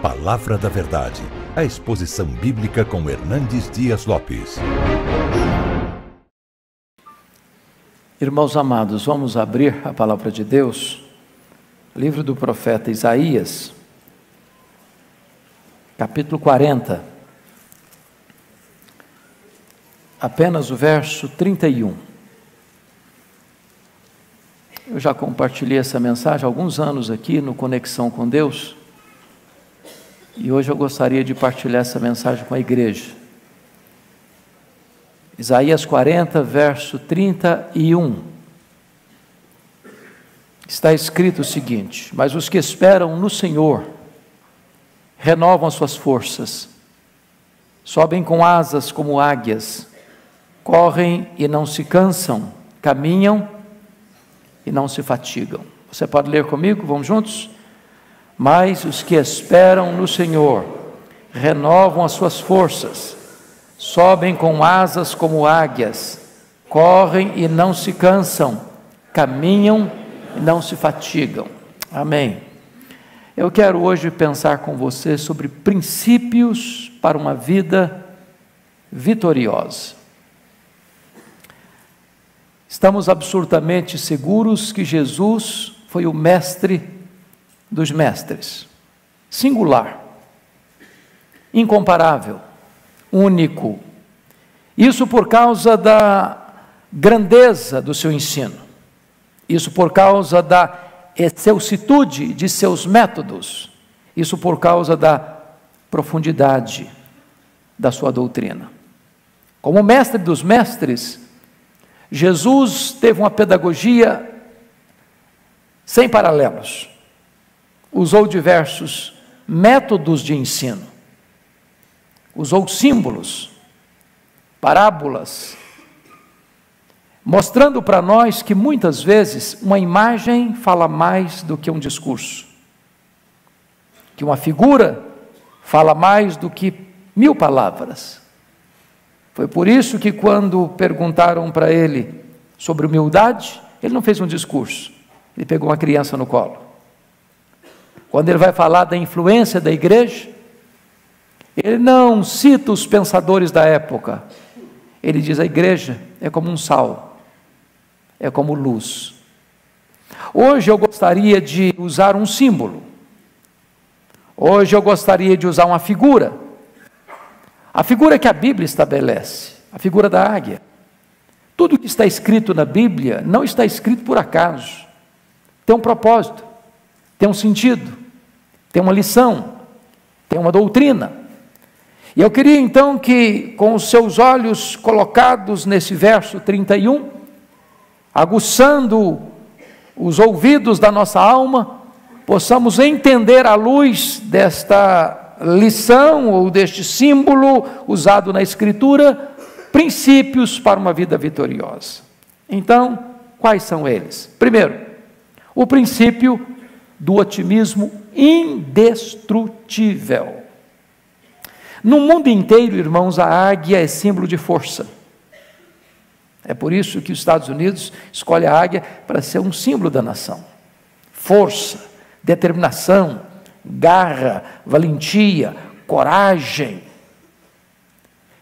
Palavra da Verdade, a exposição bíblica com Hernandes Dias Lopes. Irmãos amados, vamos abrir a palavra de Deus, livro do profeta Isaías, capítulo 40, apenas o verso 31. Eu já compartilhei essa mensagem há alguns anos aqui no Conexão com Deus, e hoje eu gostaria de partilhar essa mensagem com a igreja. Isaías 40, verso 31. Está escrito o seguinte: mas os que esperam no Senhor renovam as suas forças, sobem com asas como águias, correm e não se cansam, caminham e não se fatigam. Você pode ler comigo? Vamos juntos? Mas os que esperam no Senhor renovam as suas forças, sobem com asas como águias, correm e não se cansam, caminham e não se fatigam. Amém. Eu quero hoje pensar com você sobre princípios para uma vida vitoriosa. Estamos absolutamente seguros que Jesus foi o mestre dos mestres, singular, incomparável, único. Isso por causa da grandeza do seu ensino, isso por causa da excelsitude de seus métodos, isso por causa da profundidade da sua doutrina. Como mestre dos mestres, Jesus teve uma pedagogia sem paralelos. Usou diversos métodos de ensino, usou símbolos, parábolas, mostrando para nós que muitas vezes uma imagem fala mais do que um discurso, que uma figura fala mais do que 1000 palavras. Foi por isso que quando perguntaram para ele sobre humildade, ele não fez um discurso, ele pegou uma criança no colo. Quando ele vai falar da influência da igreja, ele não cita os pensadores da época, ele diz: a igreja é como um sal, é como luz. Hoje eu gostaria de usar um símbolo, hoje eu gostaria de usar uma figura, a figura que a Bíblia estabelece, a figura da águia. Tudo que está escrito na Bíblia não está escrito por acaso, tem um propósito, tem um sentido, tem uma lição, tem uma doutrina. E eu queria então que, com os seus olhos colocados nesse verso 31, aguçando os ouvidos da nossa alma, possamos entender à luz desta lição ou deste símbolo usado na Escritura, princípios para uma vida vitoriosa. Então, quais são eles? Primeiro, o princípio do otimismo indestrutível. No mundo inteiro, irmãos, a águia é símbolo de força. É por isso que os Estados Unidos escolhe a águia para ser um símbolo da nação. Força, determinação, garra, valentia, coragem.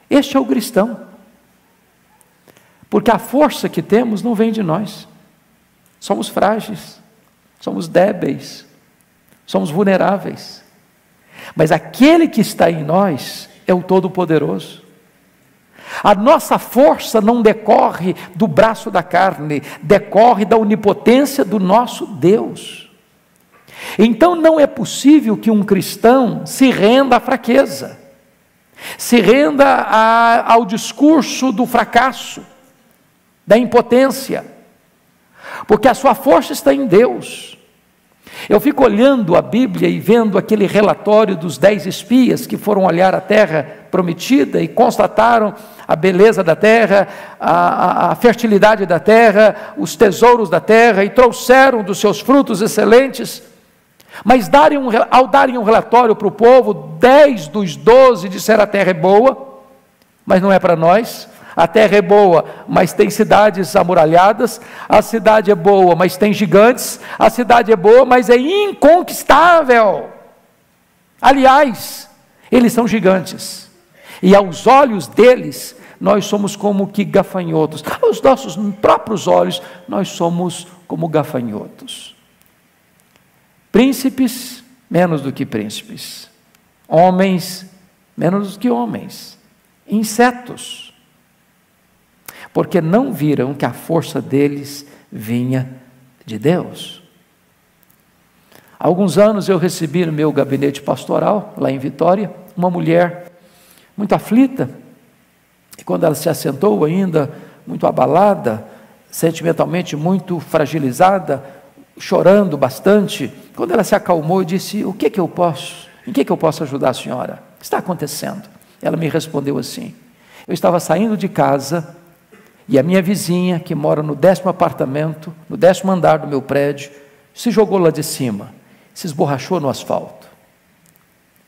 Este é o cristão. Porque a força que temos não vem de nós. Somos frágeis, somos débeis, somos vulneráveis. Mas aquele que está em nós é o Todo-Poderoso. A nossa força não decorre do braço da carne, decorre da onipotência do nosso Deus. Então não é possível que um cristão se renda à fraqueza, se renda ao discurso do fracasso, da impotência, porque a sua força está em Deus. Eu fico olhando a Bíblia e vendo aquele relatório dos 10 espias que foram olhar a terra prometida e constataram a beleza da terra, a fertilidade da terra, os tesouros da terra, e trouxeram dos seus frutos excelentes. Mas ao darem um relatório para o povo, 10 dos 12 disseram: a terra é boa, mas não é para nós. A terra é boa, mas tem cidades amuralhadas. A cidade é boa, mas tem gigantes. A cidade é boa, mas é inconquistável. Aliás, eles são gigantes, e aos olhos deles, nós somos como que gafanhotos. Aos nossos próprios olhos, nós somos como gafanhotos. Príncipes, menos do que príncipes. Homens, menos do que homens. Insetos. Porque não viram que a força deles vinha de Deus. Há alguns anos eu recebi no meu gabinete pastoral, lá em Vitória, uma mulher muito aflita, e quando ela se assentou ainda, muito abalada, sentimentalmente muito fragilizada, chorando bastante, quando ela se acalmou, eu disse: em que eu posso ajudar a senhora? O que está acontecendo? Ela me respondeu assim: eu estava saindo de casa, e a minha vizinha, que mora no 10º apartamento, no 10º andar do meu prédio, se jogou lá de cima, se esborrachou no asfalto.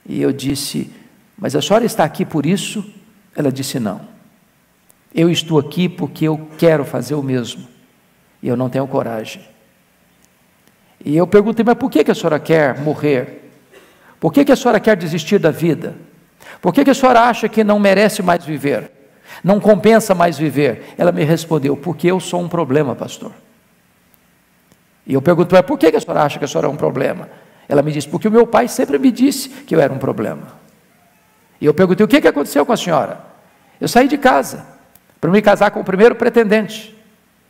E eu disse: mas a senhora está aqui por isso? Ela disse: não, eu estou aqui porque eu quero fazer o mesmo, e eu não tenho coragem. E eu perguntei: mas por que a senhora quer morrer? Por que a senhora quer desistir da vida? Por que a senhora acha que não merece mais viver? Não compensa mais viver? Ela me respondeu: porque eu sou um problema, pastor. E eu pergunto: mas por que a senhora acha que a senhora é um problema? Ela me disse: porque o meu pai sempre me disse que eu era um problema. E eu perguntei: o que aconteceu com a senhora? Eu saí de casa para me casar com o primeiro pretendente.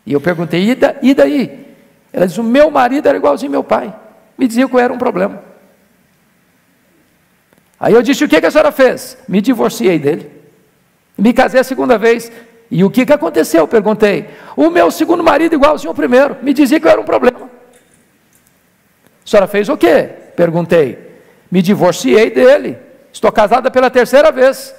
E eu perguntei: e daí? Ela disse: o meu marido era igualzinho meu pai, me dizia que eu era um problema. Aí eu disse: o que a senhora fez? Me divorciei dele, me casei a segunda vez. E o que aconteceu? Eu perguntei. O meu segundo marido, igualzinho ao primeiro, me dizia que eu era um problema. A senhora fez o quê? Perguntei. Me divorciei dele, estou casada pela terceira vez.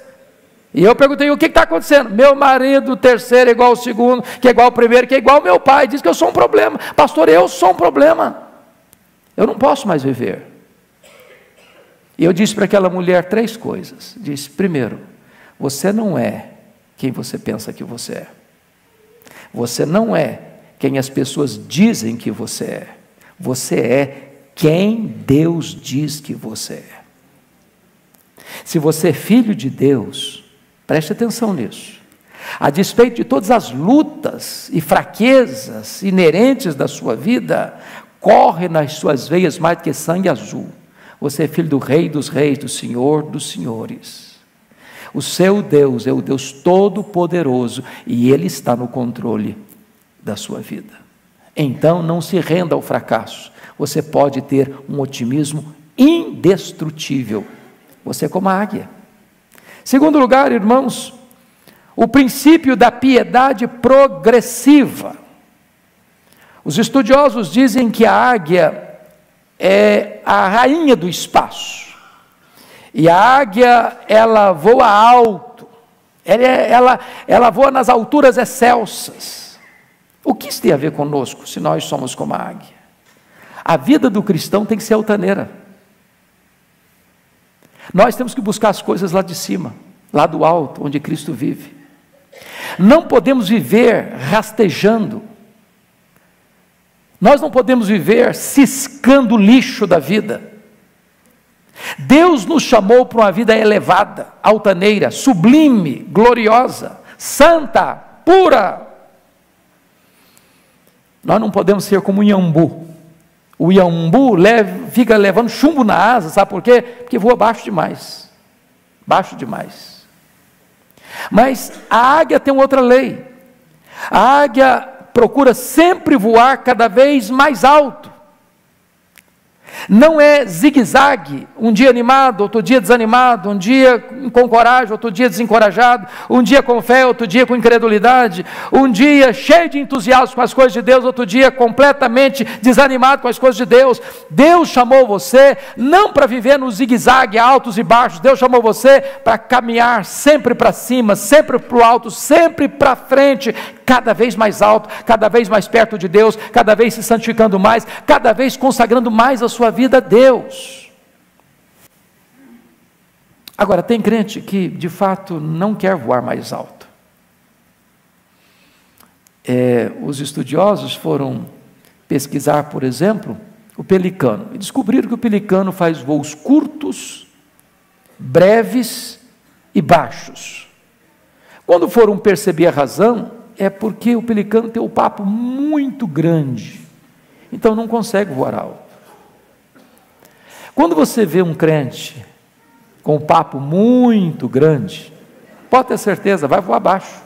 E eu perguntei: o que está acontecendo? Meu marido, o terceiro é igual ao segundo, que é igual ao primeiro, que é igual ao meu pai, diz que eu sou um problema. Pastor, eu sou um problema, eu não posso mais viver. E eu disse para aquela mulher 3 coisas. Disse: primeiro, você não é quem você pensa que você é. Você não é quem as pessoas dizem que você é. Você é quem Deus diz que você é. Se você é filho de Deus, preste atenção nisso. A despeito de todas as lutas e fraquezas inerentes da sua vida, corre nas suas veias mais do que sangue azul. Você é filho do Rei dos Reis, do Senhor dos Senhores. O seu Deus é o Deus Todo-Poderoso, e Ele está no controle da sua vida. Então não se renda ao fracasso. Você pode ter um otimismo indestrutível. Você é como a águia. Segundo lugar, irmãos, o princípio da piedade progressiva. Os estudiosos dizem que a águia é a rainha do espaço. E a águia, ela voa alto, ela voa nas alturas excelsas. O que isso tem a ver conosco, se nós somos como a águia? A vida do cristão tem que ser altaneira. Nós temos que buscar as coisas lá de cima, lá do alto, onde Cristo vive. Não podemos viver rastejando. Nós não podemos viver ciscando o lixo da vida. Deus nos chamou para uma vida elevada, altaneira, sublime, gloriosa, santa, pura. Nós não podemos ser como um iambu. O iambu fica levando chumbo na asa, sabe por quê? Porque voa baixo demais. Baixo demais. Mas a águia tem outra lei. A águia procura sempre voar cada vez mais alto. Não é zigue-zague, um dia animado, outro dia desanimado, um dia com coragem, outro dia desencorajado, um dia com fé, outro dia com incredulidade, um dia cheio de entusiasmo com as coisas de Deus, outro dia completamente desanimado com as coisas de Deus. Deus chamou você não para viver no zigue-zague, altos e baixos. Deus chamou você para caminhar sempre para cima, sempre para o alto, sempre para frente, cada vez mais alto, cada vez mais perto de Deus, cada vez se santificando mais, cada vez consagrando mais a sua vida a Deus. Agora, tem crente que de fato não quer voar mais alto. Os estudiosos foram pesquisar, por exemplo, o pelicano, e descobriram que o pelicano faz voos curtos breves e baixos. Quando foram perceber a razão, é porque o pelicano tem o papo muito grande, então não consegue voar alto. Quando você vê um crente com um papo muito grande, pode ter certeza, vai voar baixo.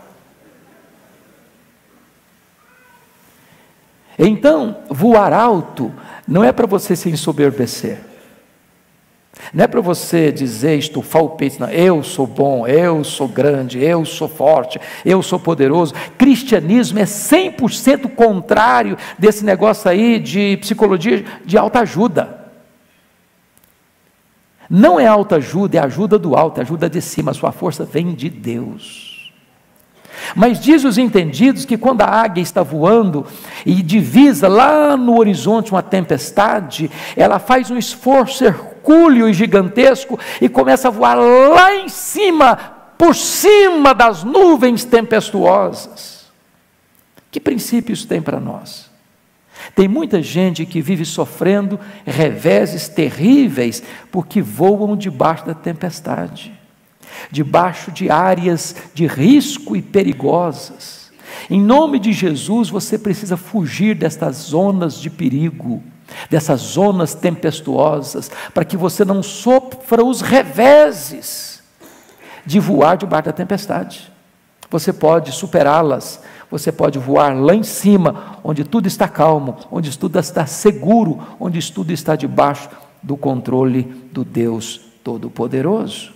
Então, voar alto não é para você se ensoberbecer, não é para você dizer, estufar o peito, não, eu sou bom, eu sou grande, eu sou forte, eu sou poderoso. Cristianismo é 100% contrário desse negócio aí de psicologia de autoajuda. Não é autoajuda, é ajuda do alto, é ajuda de cima, a sua força vem de Deus. Mas diz os entendidos que quando a águia está voando e divisa lá no horizonte uma tempestade, ela faz um esforço hercúleo e gigantesco e começa a voar lá em cima, por cima das nuvens tempestuosas. Que princípio isso tem para nós? Tem muita gente que vive sofrendo reveses terríveis porque voam debaixo da tempestade, debaixo de áreas de risco e perigosas. Em nome de Jesus, você precisa fugir destas zonas de perigo, dessas zonas tempestuosas, para que você não sofra os reveses de voar debaixo da tempestade. Você pode superá-las, você pode voar lá em cima, onde tudo está calmo, onde tudo está seguro, onde tudo está debaixo do controle do Deus Todo-Poderoso.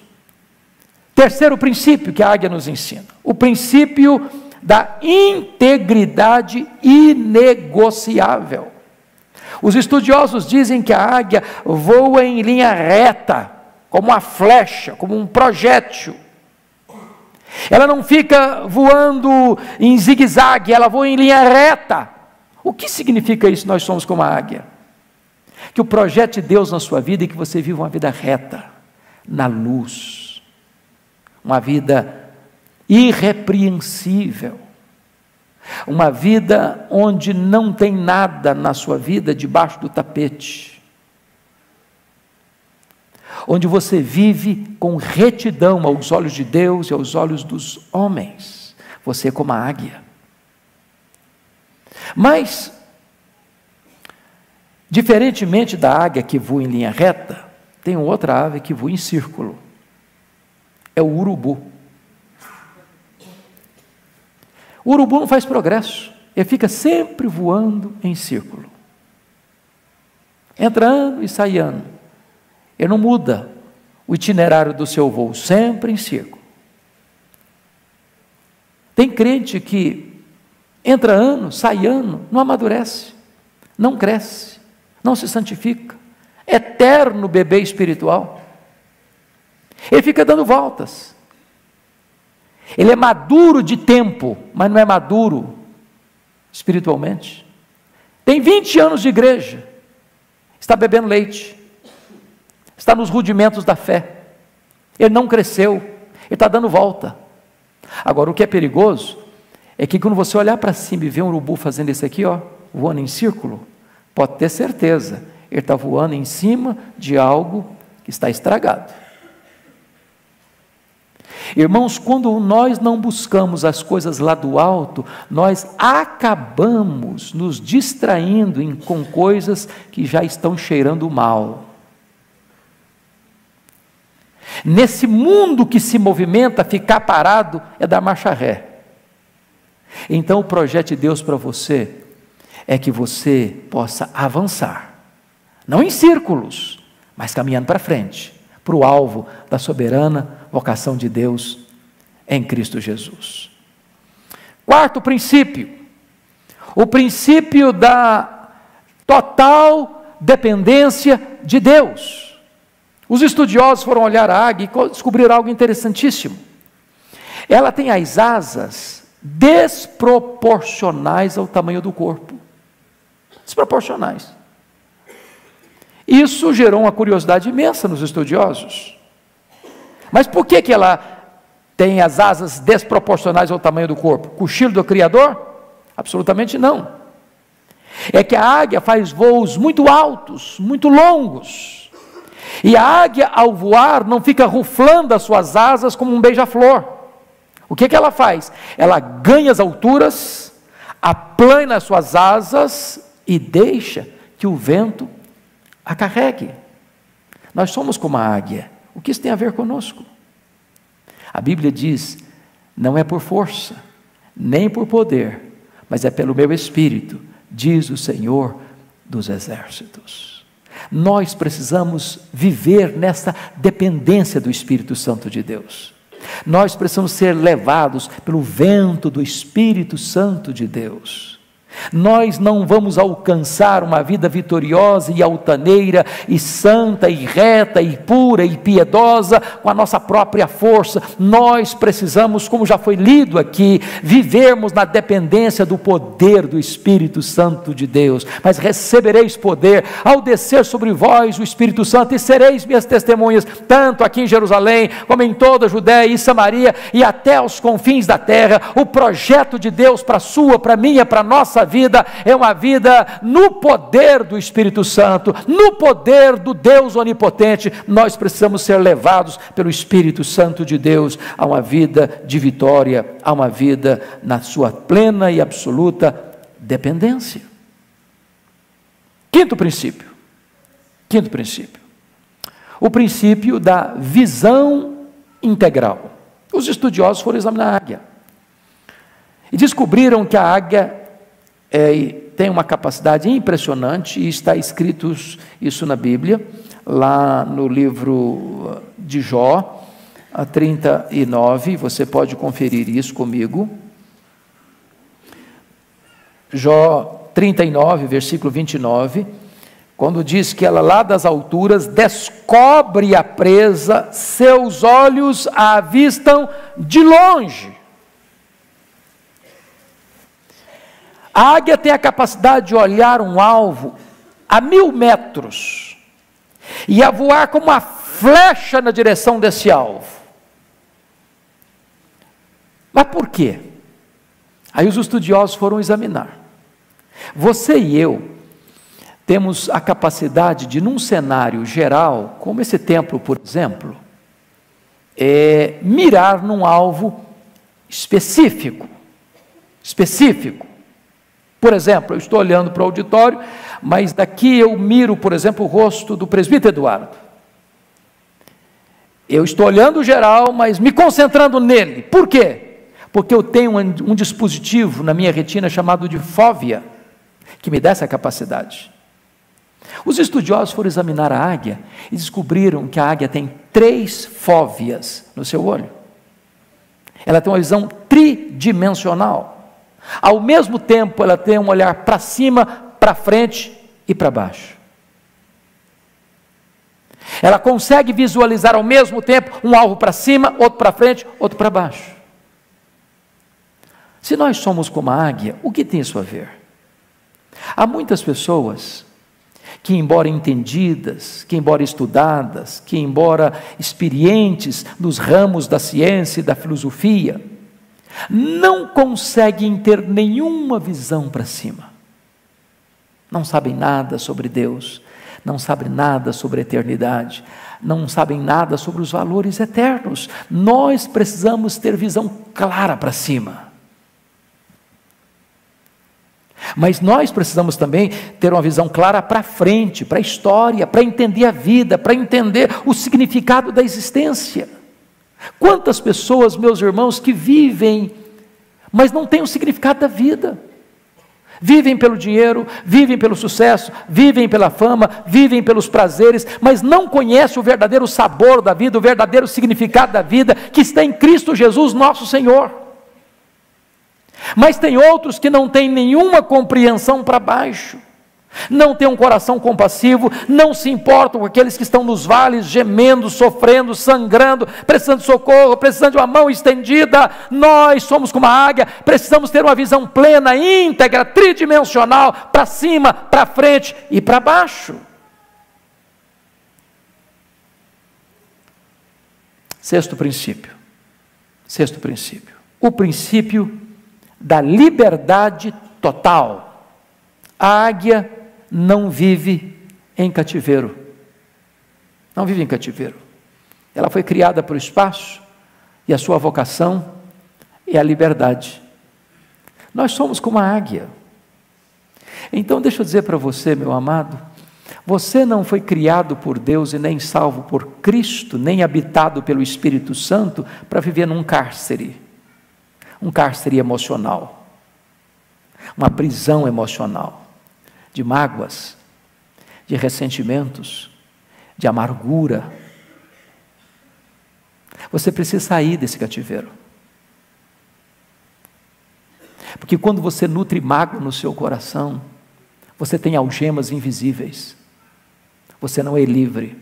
Terceiro princípio que a águia nos ensina, o princípio da integridade inegociável. Os estudiosos dizem que a águia voa em linha reta, como uma flecha, como um projétil. Ela não fica voando em zigue-zague, ela voa em linha reta. O que significa isso? Nós somos como a águia. Que o projeto de Deus na sua vida é que você viva uma vida reta, na luz, uma vida irrepreensível, uma vida onde não tem nada na sua vida debaixo do tapete, onde você vive com retidão aos olhos de Deus e aos olhos dos homens. Você é como a águia. Mas, diferentemente da águia que voa em linha reta, tem outra ave que voa em círculo. É o urubu. O urubu não faz progresso, ele fica sempre voando em círculo. Entra ano e sai ano. Ele não muda o itinerário do seu voo, sempre em círculo. Tem crente que entra ano, sai ano, não amadurece, não cresce, não se santifica, eterno bebê espiritual. Ele fica dando voltas. Ele é maduro de tempo, mas não é maduro espiritualmente. Tem 20 anos de igreja, está bebendo leite, está nos rudimentos da fé, ele não cresceu, ele está dando volta. Agora, o que é perigoso é que quando você olhar para cima e ver um urubu fazendo isso aqui, ó, voando em círculo, pode ter certeza, ele está voando em cima de algo que está estragado. Irmãos, quando nós não buscamos as coisas lá do alto, nós acabamos nos distraindo com coisas que já estão cheirando mal. Nesse mundo que se movimenta, ficar parado é dar marcha ré. Então o projeto de Deus para você é que você possa avançar, não em círculos, mas caminhando para frente, para o alvo da soberana vocação de Deus em Cristo Jesus. Quarto princípio, o princípio da total dependência de Deus. Os estudiosos foram olhar a águia e descobriram algo interessantíssimo. Ela tem as asas desproporcionais ao tamanho do corpo. Desproporcionais. Isso gerou uma curiosidade imensa nos estudiosos. Mas por que ela tem as asas desproporcionais ao tamanho do corpo? Cochilo do Criador? Absolutamente não. É que a águia faz voos muito altos, muito longos. E a águia, ao voar, não fica ruflando as suas asas como um beija-flor. O que ela faz? Ela ganha as alturas, aplana as suas asas e deixa que o vento a carregue. Nós somos como a águia. O que isso tem a ver conosco? A Bíblia diz, não é por força, nem por poder, mas é pelo meu Espírito, diz o Senhor dos Exércitos. Nós precisamos viver nessa dependência do Espírito Santo de Deus. Nós precisamos ser levados pelo vento do Espírito Santo de Deus. Nós não vamos alcançar uma vida vitoriosa e altaneira, e santa, e reta, e pura, e piedosa, com a nossa própria força. Nós precisamos, como já foi lido aqui, vivermos na dependência do poder do Espírito Santo de Deus. Mas recebereis poder ao descer sobre vós o Espírito Santo, e sereis minhas testemunhas, tanto aqui em Jerusalém, como em toda a Judéia e Samaria, e até aos confins da terra. O projeto de Deus para a sua, para a minha, para a nossa vida é uma vida no poder do Espírito Santo, no poder do Deus onipotente. Nós precisamos ser levados pelo Espírito Santo de Deus a uma vida de vitória, a uma vida na sua plena e absoluta dependência. Quinto princípio, o princípio da visão integral. Os estudiosos foram examinar a águia e descobriram que a águia tem uma capacidade impressionante, e está escrito isso na Bíblia, lá no livro de Jó, 39, você pode conferir isso comigo. Jó 39, versículo 29, quando diz que ela lá das alturas descobre a presa, seus olhos a avistam de longe. A águia tem a capacidade de olhar um alvo a 1000 metros e a voar como uma flecha na direção desse alvo. Mas por quê? Aí os estudiosos foram examinar. Você e eu temos a capacidade de, num cenário geral, como esse templo, por exemplo, mirar num alvo específico. Por exemplo, eu estou olhando para o auditório, mas daqui eu miro, por exemplo, o rosto do presbítero Eduardo. Eu estou olhando o geral, mas me concentrando nele. Por quê? Porque eu tenho um dispositivo na minha retina chamado de fóvea, que me dá essa capacidade. Os estudiosos foram examinar a águia e descobriram que a águia tem 3 fóveas no seu olho. Ela tem uma visão tridimensional. Ao mesmo tempo, ela tem um olhar para cima, para frente e para baixo. Ela consegue visualizar ao mesmo tempo um alvo para cima, outro para frente, outro para baixo. Se nós somos como a águia, o que tem isso a ver? Há muitas pessoas que, embora entendidas, que embora estudadas, que embora experientes nos ramos da ciência e da filosofia, não conseguem ter nenhuma visão para cima. Não sabem nada sobre Deus, não sabem nada sobre a eternidade, não sabem nada sobre os valores eternos. Nós precisamos ter visão clara para cima. Mas nós precisamos também ter uma visão clara para frente, para a história, para entender a vida, para entender o significado da existência. Quantas pessoas, meus irmãos, que vivem, mas não têm o significado da vida. Vivem pelo dinheiro, vivem pelo sucesso, vivem pela fama, vivem pelos prazeres, mas não conhecem o verdadeiro sabor da vida, o verdadeiro significado da vida, que está em Cristo Jesus, nosso Senhor. Mas tem outros que não têm nenhuma compreensão para baixo, não têm um coração compassivo, não se importam com aqueles que estão nos vales, gemendo, sofrendo, sangrando, precisando de socorro, precisando de uma mão estendida. Nós somos como a águia, precisamos ter uma visão plena, íntegra, tridimensional, para cima, para frente e para baixo. Sexto princípio, o princípio da liberdade total. A águia não vive em cativeiro. não vive em cativeiro. Ela foi criada para o espaço e a sua vocação é a liberdade. Nós somos como a águia. Então deixa eu dizer para você, meu amado, você não foi criado por Deus e nem salvo por Cristo, nem habitado pelo Espírito Santo para viver num cárcere emocional, uma prisão emocional, de mágoas, de ressentimentos, de amargura. Você precisa sair desse cativeiro. Porque quando você nutre mágoa no seu coração, você tem algemas invisíveis. Você não é livre.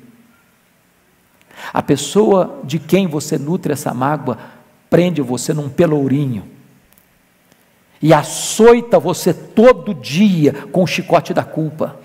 A pessoa de quem você nutre essa mágoa prende você num pelourinho e açoita você todo dia com o chicote da culpa.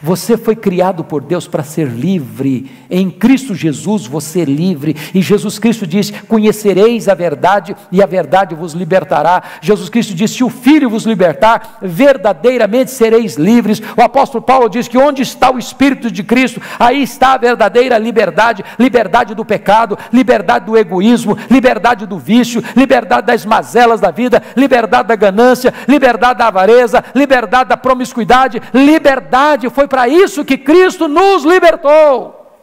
Você foi criado por Deus para ser livre. Em Cristo Jesus você é livre. E Jesus Cristo diz: conhecereis a verdade e a verdade vos libertará. Jesus Cristo diz: se o Filho vos libertar, verdadeiramente sereis livres. O apóstolo Paulo diz que onde está o Espírito de Cristo, aí está a verdadeira liberdade. Liberdade do pecado, liberdade do egoísmo, liberdade do vício, liberdade das mazelas da vida, liberdade da ganância, liberdade da avareza, liberdade da promiscuidade, liberdade. Foi para isso que Cristo nos libertou.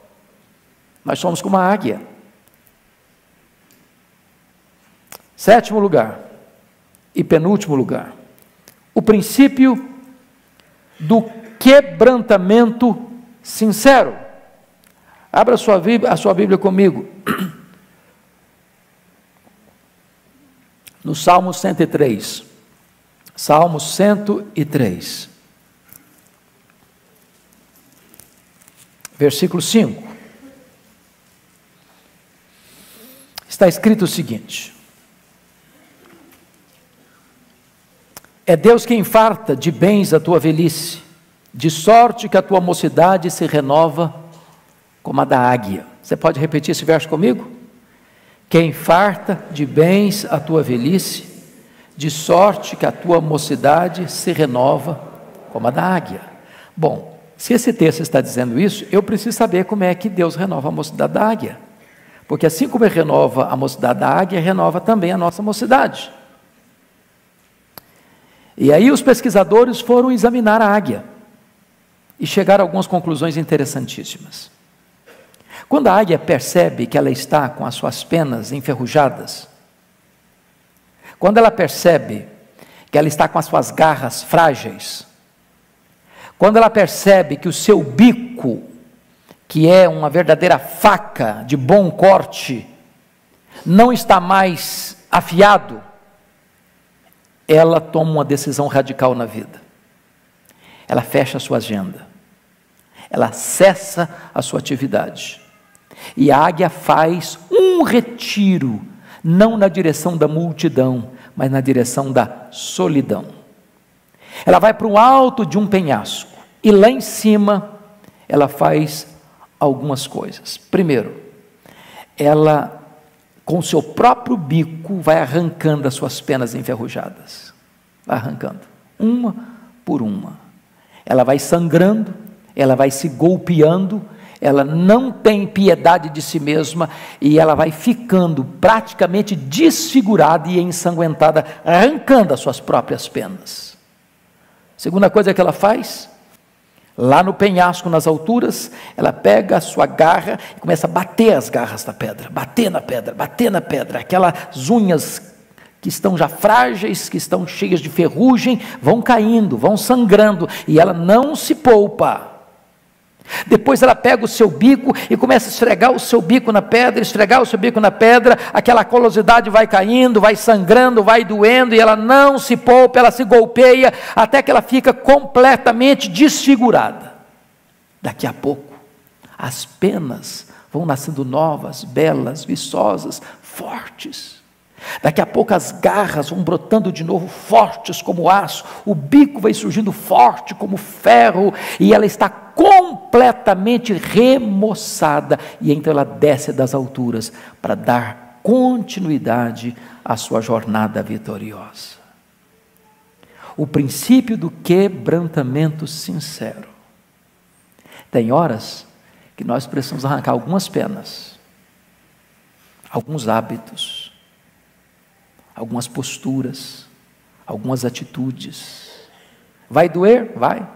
Nós somos como a águia. 7º lugar e penúltimo lugar, o princípio do quebrantamento sincero. Abra a sua Bíblia comigo no Salmo 103. Salmo 103. Versículo 5, está escrito o seguinte: é Deus quem farta de bens a tua velhice, de sorte que a tua mocidade se renova como a da águia. Você pode repetir esse verso comigo? Quem farta de bens a tua velhice, de sorte que a tua mocidade se renova como a da águia. Bom, se esse texto está dizendo isso, eu preciso saber como é que Deus renova a mocidade da águia. Porque assim como Ele renova a mocidade da águia, renova também a nossa mocidade. E aí os pesquisadores foram examinar a águia e chegaram a algumas conclusões interessantíssimas. Quando a águia percebe que ela está com as suas penas enferrujadas, quando ela percebe que ela está com as suas garras frágeis, quando ela percebe que o seu bico, que é uma verdadeira faca de bom corte, não está mais afiado, ela toma uma decisão radical na vida. Ela fecha a sua agenda, ela cessa a sua atividade, e a águia faz um retiro, não na direção da multidão, mas na direção da solidão. Ela vai para o alto de um penhasco, e lá em cima, ela faz algumas coisas. Primeiro, ela, com o seu próprio bico, vai arrancando as suas penas enferrujadas. Vai arrancando, uma por uma. Ela vai sangrando, ela vai se golpeando, ela não tem piedade de si mesma, e ela vai ficando praticamente desfigurada e ensanguentada, arrancando as suas próprias penas. Segunda coisa que ela faz, lá no penhasco, nas alturas, ela pega a sua garra e começa a bater as garras da pedra, bater na pedra, aquelas unhas que estão já frágeis, que estão cheias de ferrugem, vão caindo, vão sangrando, e ela não se poupa. Depois ela pega o seu bico e começa a esfregar o seu bico na pedra, aquela colosidade vai caindo, vai sangrando, vai doendo, e ela não se poupa, ela se golpeia, até que ela fica completamente desfigurada. Daqui a pouco, as penas vão nascendo novas, belas, viçosas, fortes. Daqui a pouco as garras vão brotando de novo, fortes como aço, o bico vai surgindo forte como ferro, e ela está completamente remoçada, e então ela desce das alturas para dar continuidade à sua jornada vitoriosa. O princípio do quebrantamento sincero. Tem horas que nós precisamos arrancar algumas penas, alguns hábitos, algumas posturas, algumas atitudes. Vai doer? Vai.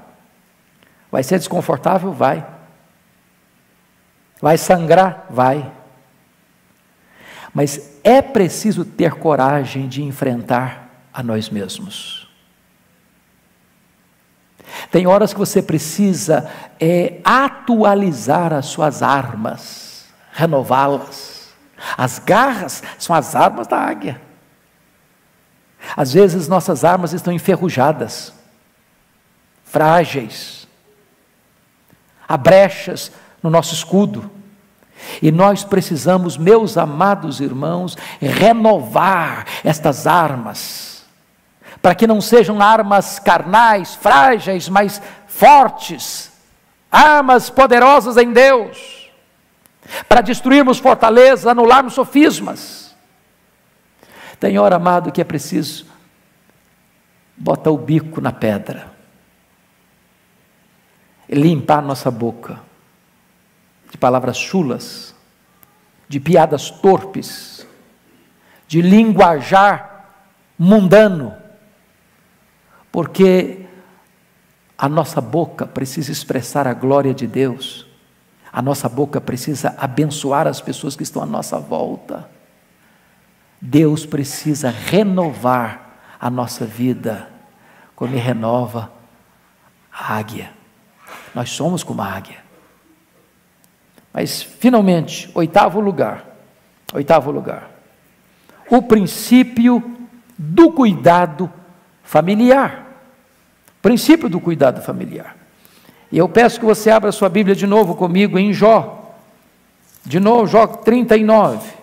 Vai ser desconfortável? Vai. Vai sangrar? Vai. Mas é preciso ter coragem de enfrentar a nós mesmos. Tem horas que você precisa atualizar as suas armas, renová-las. As garras são as armas da águia. Às vezes nossas armas estão enferrujadas, frágeis, há brechas no nosso escudo. E nós precisamos, meus amados irmãos, renovar estas armas, para que não sejam armas carnais, frágeis, mas fortes, armas poderosas em Deus, para destruirmos fortalezas, anularmos sofismas. Tem hora, amado, que é preciso botar o bico na pedra, limpar nossa boca de palavras chulas, de piadas torpes, de linguajar mundano, porque a nossa boca precisa expressar a glória de Deus, a nossa boca precisa abençoar as pessoas que estão à nossa volta. Deus precisa renovar a nossa vida, como Ele renova a águia. Nós somos como a águia. Mas, finalmente, oitavo lugar, o princípio do cuidado familiar. Princípio do cuidado familiar. E eu peço que você abra sua Bíblia de novo comigo em Jó. De novo, Jó 39.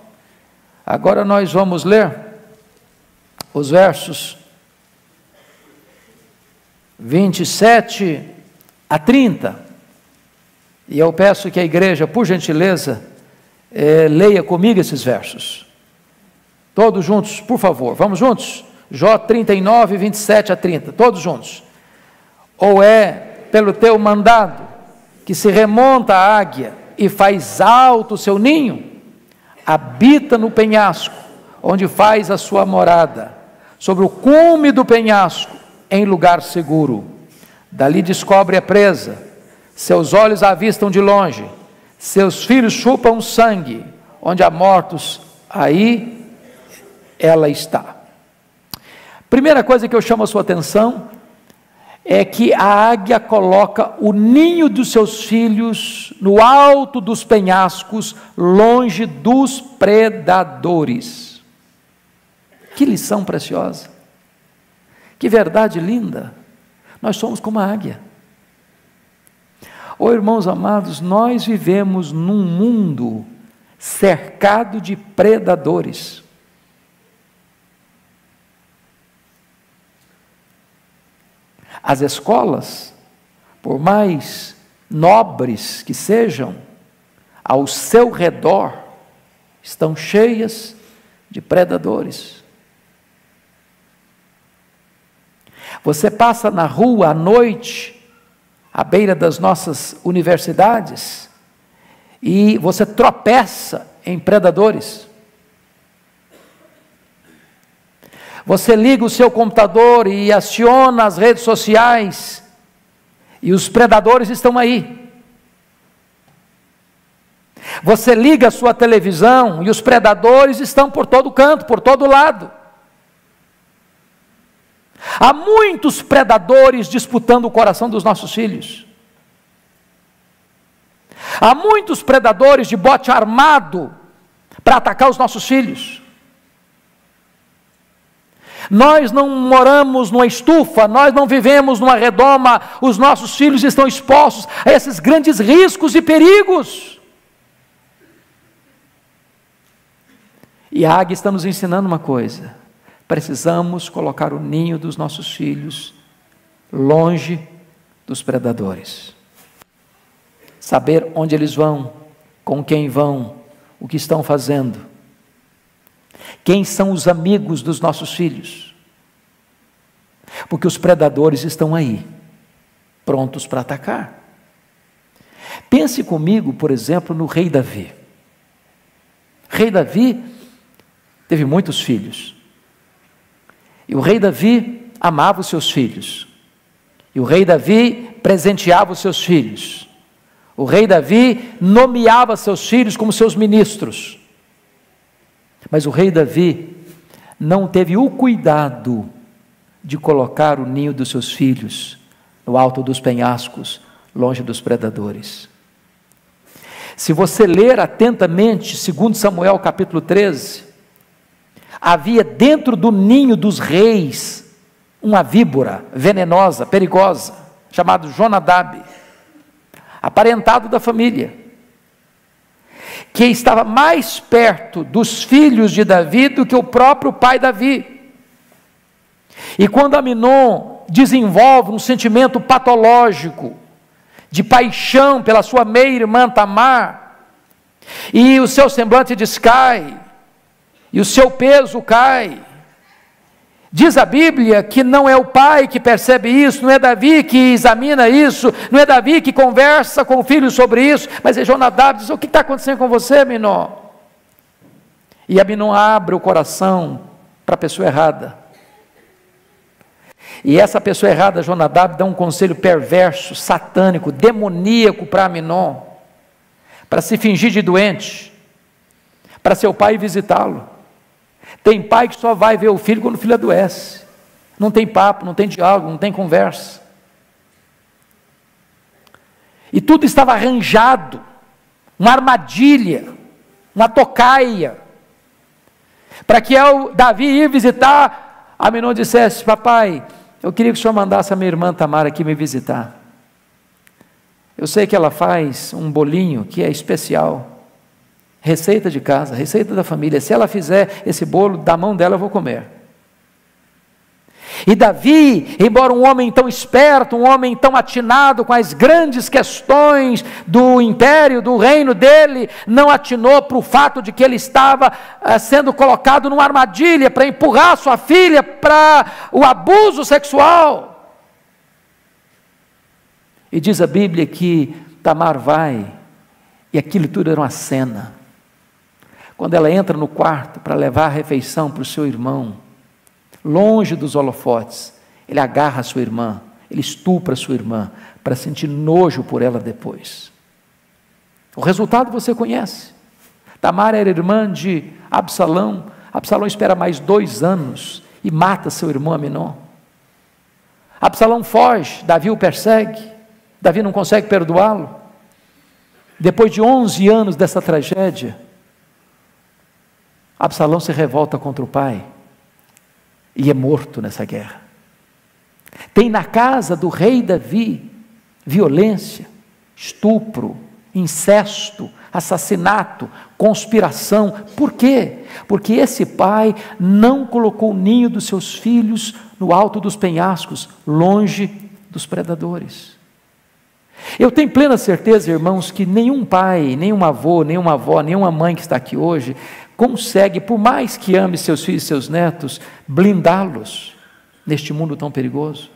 Agora nós vamos ler os versos 27 a 30. E eu peço que a igreja, por gentileza, leia comigo esses versos. Todos juntos, por favor. Vamos juntos? Jó 39, 27 a 30. Todos juntos. Ou é pelo teu mandado que se remonta a águia e faz alto o seu ninho, habita no penhasco, onde faz a sua morada, sobre o cume do penhasco, em lugar seguro. Dali descobre a presa, seus olhos a avistam de longe, seus filhos chupam sangue, onde há mortos, aí ela está. Primeira coisa que eu chamo a sua atenção é que a águia coloca o ninho dos seus filhos no alto dos penhascos, longe dos predadores. Que lição preciosa, que verdade linda. Nós somos como a águia. Oh, irmãos amados, nós vivemos num mundo cercado de predadores. As escolas, por mais nobres que sejam, ao seu redor estão cheias de predadores. Você passa na rua à noite, à beira das nossas universidades, e você tropeça em predadores. Você liga o seu computador e aciona as redes sociais, e os predadores estão aí. Você liga a sua televisão e os predadores estão por todo canto, por todo lado. Há muitos predadores disputando o coração dos nossos filhos. Há muitos predadores de bote armado para atacar os nossos filhos. Nós não moramos numa estufa, nós não vivemos numa redoma, os nossos filhos estão expostos a esses grandes riscos e perigos. E a águia está nos ensinando uma coisa: precisamos colocar o ninho dos nossos filhos longe dos predadores. Saber onde eles vão, com quem vão, o que estão fazendo. Quem são os amigos dos nossos filhos? Porque os predadores estão aí, prontos para atacar. Pense comigo, por exemplo, no rei Davi. O rei Davi teve muitos filhos. E o rei Davi amava os seus filhos. E o rei Davi presenteava os seus filhos. O rei Davi nomeava seus filhos como seus ministros. Mas o rei Davi não teve o cuidado de colocar o ninho dos seus filhos no alto dos penhascos, longe dos predadores. Se você ler atentamente 2 Samuel capítulo 13, havia dentro do ninho dos reis uma víbora venenosa, perigosa, chamada Jonadab, aparentado da família, que estava mais perto dos filhos de Davi do que o próprio pai Davi. E quando Aminon desenvolve um sentimento patológico de paixão pela sua meia-irmã Tamar, e o seu semblante descai, e o seu peso cai, diz a Bíblia que não é o pai que percebe isso, não é Davi que examina isso, não é Davi que conversa com o filho sobre isso, mas é Jonadab. Diz: o que está acontecendo com você, Aminon? E Aminon abre o coração para a pessoa errada, e essa pessoa errada, Jonadab, dá um conselho perverso, satânico, demoníaco para Aminon, para se fingir de doente, para seu pai visitá-lo. Tem pai que só vai ver o filho quando o filho adoece, não tem papo, não tem diálogo, não tem conversa, e tudo estava arranjado, uma armadilha, uma tocaia, para que ao Davi ir visitar, Aminon dissesse: papai, eu queria que o senhor mandasse a minha irmã Tamar aqui me visitar. Eu sei que ela faz um bolinho que é especial, receita de casa, receita da família. Se ela fizer esse bolo, da mão dela eu vou comer. E Davi, embora um homem tão esperto, um homem tão atinado com as grandes questões do império, do reino dele, não atinou para o fato de que ele estava sendo colocado numa armadilha para empurrar sua filha para o abuso sexual. E diz a Bíblia que Tamar vai, e aquilo tudo era uma cena. Quando ela entra no quarto para levar a refeição para o seu irmão, longe dos holofotes, ele agarra a sua irmã, ele estupra a sua irmã, para sentir nojo por ela depois. O resultado você conhece. Tamar era irmã de Absalão. Absalão espera mais 2 anos e mata seu irmão Aminon. Absalão foge, Davi o persegue, Davi não consegue perdoá-lo. Depois de 11 anos dessa tragédia, Absalão se revolta contra o pai e é morto nessa guerra. Tem na casa do rei Davi violência, estupro, incesto, assassinato, conspiração. Por quê? Porque esse pai não colocou o ninho dos seus filhos no alto dos penhascos, longe dos predadores. Eu tenho plena certeza, irmãos, que nenhum pai, nenhum avô, nenhuma avó, nenhuma mãe que está aqui hoje consegue, por mais que ame seus filhos e seus netos, blindá-los neste mundo tão perigoso.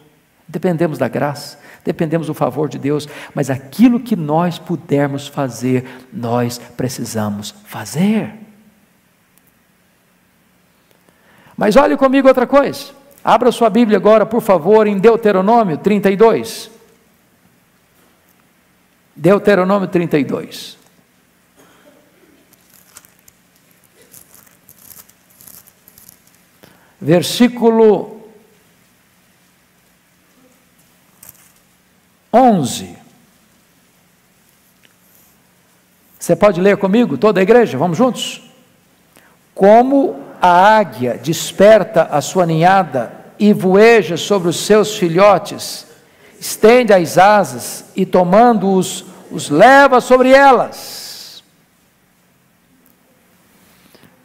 Dependemos da graça, dependemos do favor de Deus, mas aquilo que nós pudermos fazer, nós precisamos fazer. Mas olhe comigo outra coisa, abra sua Bíblia agora, por favor, em Deuteronômio 32. Deuteronômio 32. Versículo 11. Você pode ler comigo, toda a igreja? Vamos juntos? Como a águia desperta a sua ninhada e voeja sobre os seus filhotes, estende as asas e tomando-os, os leva sobre elas.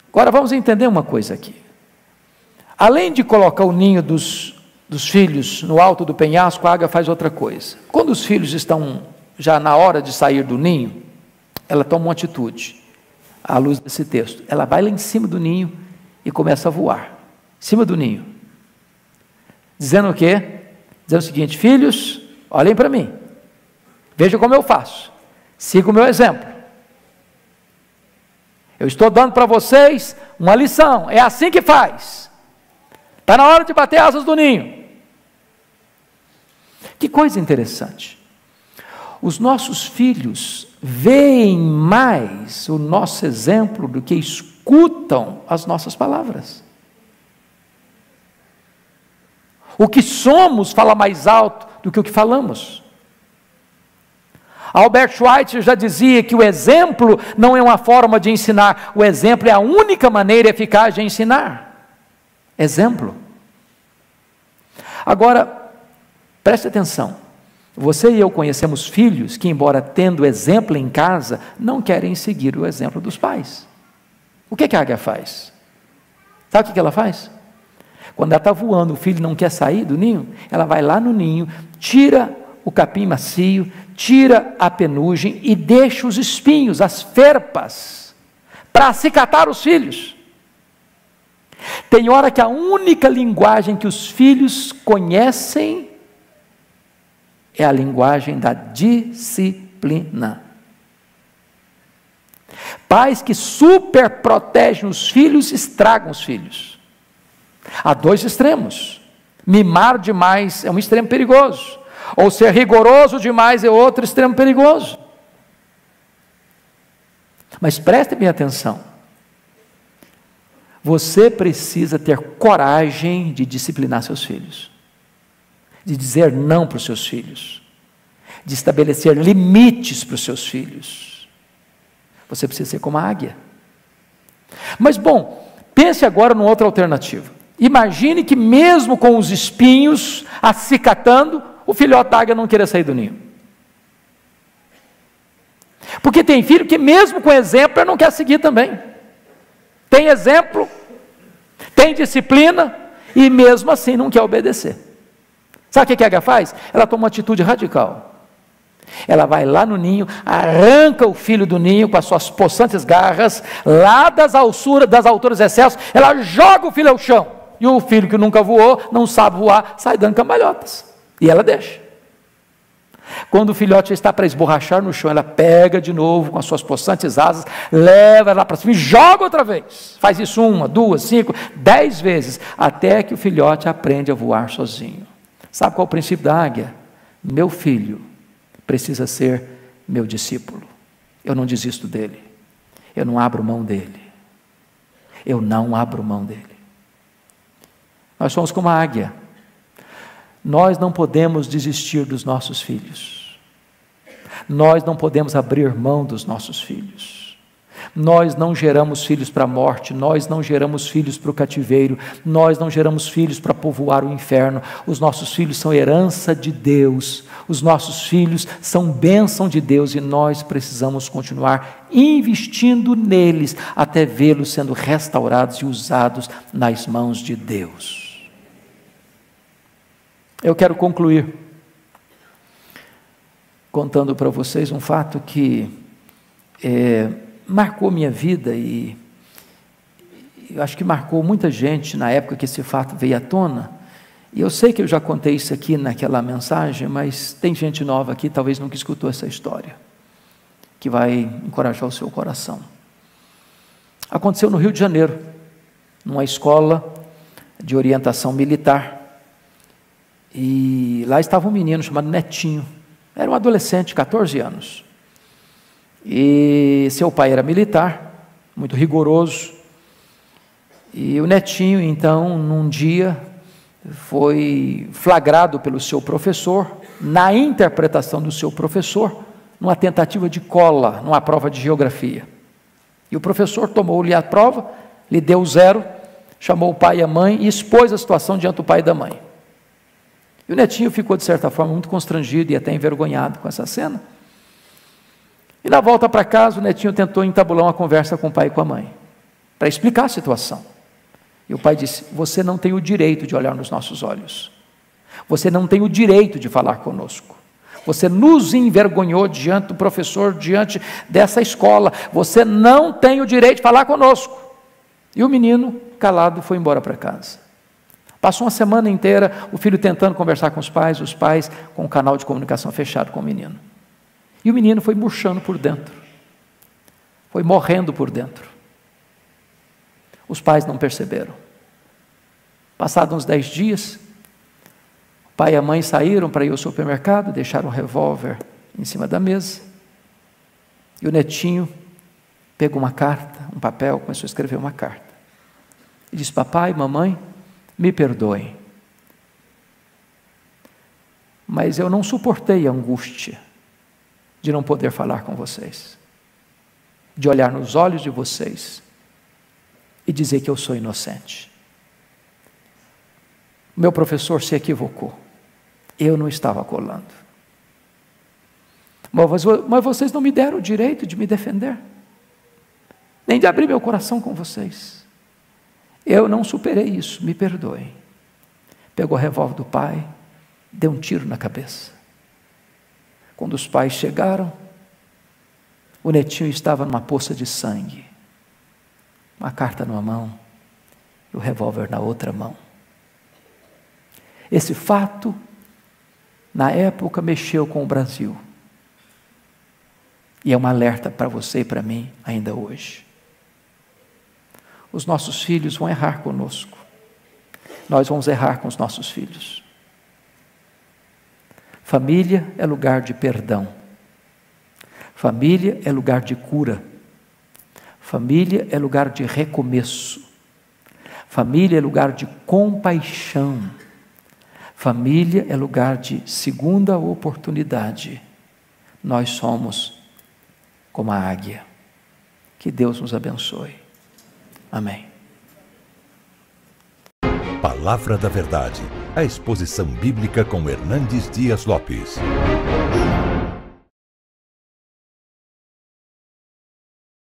Agora vamos entender uma coisa aqui. Além de colocar o ninho dos filhos no alto do penhasco, a águia faz outra coisa. Quando os filhos estão já na hora de sair do ninho, ela toma uma atitude, à luz desse texto. Ela vai lá em cima do ninho e começa a voar, em cima do ninho. Dizendo o quê? Dizendo o seguinte: filhos, olhem para mim, vejam como eu faço. Siga o meu exemplo. Eu estou dando para vocês uma lição. É assim que faz. Está na hora de bater asas do ninho. Que coisa interessante. Os nossos filhos veem mais o nosso exemplo do que escutam as nossas palavras. O que somos fala mais alto do que o que falamos. Albert Schweitzer já dizia que o exemplo não é uma forma de ensinar, o exemplo é a única maneira eficaz de ensinar. Exemplo. Agora, preste atenção, você e eu conhecemos filhos que, embora tendo exemplo em casa, não querem seguir o exemplo dos pais. O que a águia faz? Sabe o que ela faz? Quando ela está voando, o filho não quer sair do ninho, ela vai lá no ninho, tira o capim macio, tira a penugem e deixa os espinhos, as ferpas, para acicatar os filhos. Tem hora que a única linguagem que os filhos conhecem é a linguagem da disciplina. Pais que super protegem os filhos, estragam os filhos. Há dois extremos. Mimar demais é um extremo perigoso, ou ser rigoroso demais é outro extremo perigoso. Mas preste bem atenção. Você precisa ter coragem de disciplinar seus filhos, de dizer não para os seus filhos, de estabelecer limites para os seus filhos. Você precisa ser como a águia. Mas bom, pense agora numa outra alternativa. Imagine que mesmo com os espinhos acicatando, o filhote da águia não queira sair do ninho. Porque tem filho que mesmo com exemplo ele não quer seguir também. Tem exemplo, tem disciplina e mesmo assim não quer obedecer. Sabe o que a águia faz? Ela toma uma atitude radical. Ela vai lá no ninho, arranca o filho do ninho com as suas possantes garras, lá das alturas excessos, ela joga o filho ao chão. E o filho que nunca voou, não sabe voar, sai dando cambalhotas. E ela deixa. Quando o filhote está para esborrachar no chão, ela pega de novo com as suas possantes asas, leva ela para cima e joga outra vez. Faz isso 1, 2, 5, 10 vezes, até que o filhote aprende a voar sozinho. Sabe qual é o princípio da águia? Meu filho precisa ser meu discípulo. Eu não desisto dele. Eu não abro mão dele. Eu não abro mão dele. Nós somos como a águia. Nós não podemos desistir dos nossos filhos. Nós não podemos abrir mão dos nossos filhos. Nós não geramos filhos para a morte, nós não geramos filhos para o cativeiro, nós não geramos filhos para povoar o inferno. Os nossos filhos são herança de Deus, os nossos filhos são bênção de Deus e nós precisamos continuar investindo neles até vê-los sendo restaurados e usados nas mãos de Deus. Eu quero concluir contando para vocês um fato que marcou minha vida e eu acho que marcou muita gente na época que esse fato veio à tona. E eu sei que eu já contei isso aqui naquela mensagem, mas tem gente nova aqui, talvez nunca escutou essa história, que vai encorajar o seu coração. Aconteceu no Rio de Janeiro, numa escola de orientação militar. E lá estava um menino chamado Netinho, era um adolescente, 14 anos, e seu pai era militar, muito rigoroso, e o Netinho então num dia foi flagrado pelo seu professor, na interpretação do seu professor, numa tentativa de cola, numa prova de geografia, e o professor tomou-lhe a prova, lhe deu 0, chamou o pai e a mãe e expôs a situação diante do pai e da mãe. E o Netinho ficou, de certa forma, muito constrangido e até envergonhado com essa cena. E na volta para casa, o Netinho tentou entabular uma conversa com o pai e com a mãe, para explicar a situação. E o pai disse: você não tem o direito de olhar nos nossos olhos. Você não tem o direito de falar conosco. Você nos envergonhou diante do professor, diante dessa escola. Você não tem o direito de falar conosco. E o menino, calado, foi embora para casa. Passou uma semana inteira o filho tentando conversar com os pais com o canal de comunicação fechado com o menino. E o menino foi murchando por dentro, foi morrendo por dentro. Os pais não perceberam. Passados uns 10 dias, o pai e a mãe saíram para ir ao supermercado, deixaram um revólver em cima da mesa, e o netinho pegou uma carta, um papel, começou a escrever uma carta. E disse: papai, mamãe, me perdoem, mas eu não suportei a angústia de não poder falar com vocês, de olhar nos olhos de vocês e dizer que eu sou inocente. Meu professor se equivocou, eu não estava colando. Mas vocês não me deram o direito de me defender, nem de abrir meu coração com vocês. Eu não superei isso, me perdoem. Pegou o revólver do pai, deu um tiro na cabeça. Quando os pais chegaram, o netinho estava numa poça de sangue, uma carta numa mão e o revólver na outra mão. Esse fato, na época, mexeu com o Brasil. E é um alerta para você e para mim ainda hoje. Os nossos filhos vão errar conosco. Nós vamos errar com os nossos filhos. Família é lugar de perdão. Família é lugar de cura. Família é lugar de recomeço. Família é lugar de compaixão. Família é lugar de segunda oportunidade. Nós somos como a águia. Que Deus nos abençoe. Amém. Palavra da Verdade, a exposição bíblica com Hernandes Dias Lopes.